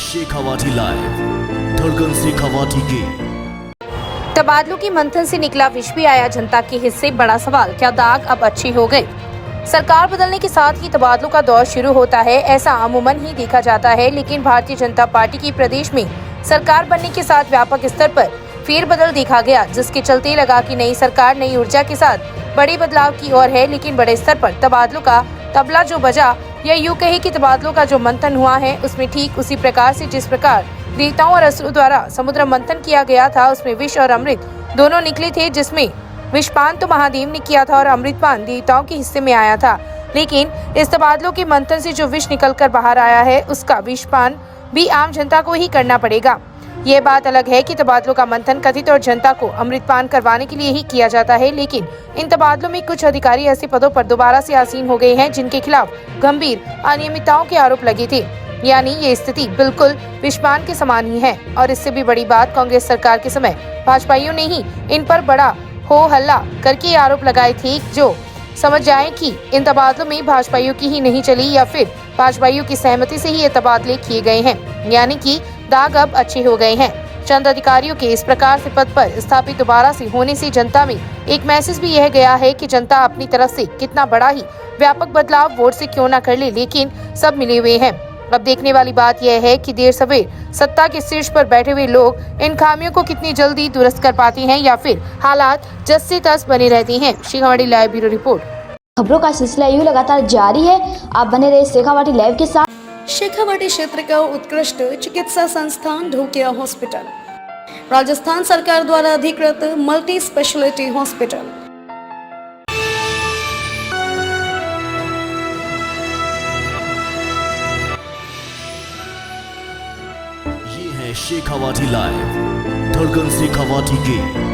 Shekhawati live, धड़कन शेखावाटी की। तबादलों की मंथन से निकला विष भी आया जनता के हिस्से। बड़ा सवाल, क्या दाग अब अच्छी हो गई? सरकार बदलने के साथ ही तबादलों का दौर शुरू होता है, ऐसा अमूमन ही देखा जाता है। लेकिन भारतीय जनता पार्टी की प्रदेश में सरकार बनने के साथ व्यापक स्तर पर फेरबदल देखा गया, जिसके चलते लगा कि नई सरकार नई ऊर्जा के साथ बड़े बदलाव की ओर है। लेकिन बड़े स्तर पर तबादलों का तबला जो बजा, या यूं कहे कि तबादलों का जो मंथन हुआ है, उसमें ठीक उसी प्रकार से जिस प्रकार देवताओं और असुरों द्वारा समुद्र मंथन किया गया था, उसमें विष और अमृत दोनों निकले थे। जिसमें विषपान तो महादेव ने किया था और अमृतपान देवताओं के हिस्से में आया था। लेकिन इस तबादलों के मंथन से जो विष निकलकर बाहर आया है, उसका विषपान भी आम जनता को ही करना पड़ेगा। ये बात अलग है कि तबादलों का मंथन कथित और जनता को अमृतपान करवाने के लिए ही किया जाता है। लेकिन इन तबादलों में कुछ अधिकारी ऐसे पदों पर दोबारा से आसीन हो गए हैं जिनके खिलाफ गंभीर अनियमितताओं के आरोप लगे थे। यानी ये स्थिति बिल्कुल विषपान के समान ही है। और इससे भी बड़ी बात, कांग्रेस सरकार के समय भाजपाइयों ने ही इन पर बड़ा हो हल्ला करके ये आरोप लगाए थे, जो समझ जाए कि इन तबादलों में भाजपाइयों की ही नहीं चली, या फिर भाजपाइयों की सहमति से ही ये तबादले किए गए हैं। यानी कि दाग अब अच्छे हो गए हैं। चंद अधिकारियों के इस प्रकार से पद पर स्थापित दोबारा से होने से जनता में एक मैसेज भी यह गया है कि जनता अपनी तरफ से कितना बड़ा ही व्यापक बदलाव वोट से क्यों न कर ले, लेकिन सब मिले हुए हैं। अब देखने वाली बात यह है कि देर सवेर सत्ता के शीर्ष पर बैठे हुए लोग इन खामियों को कितनी जल्दी दुरुस्त कर पाते हैं, या फिर हालात जस से तस बने रहते हैं। Shekhawati live bureau report. खबरों का सिलसिला यूं लगातार जारी है, आप बने रहे शेखावाटी लाइव के साथ। शेखावाटी क्षेत्र का उत्कृष्ट चिकित्सा संस्थान ढोकिया हॉस्पिटल, राजस्थान सरकार द्वारा अधिकृत मल्टी स्पेशलिटी हॉस्पिटल। ये है शेखावाटी लाइव, धड़कन शेखावाटी की।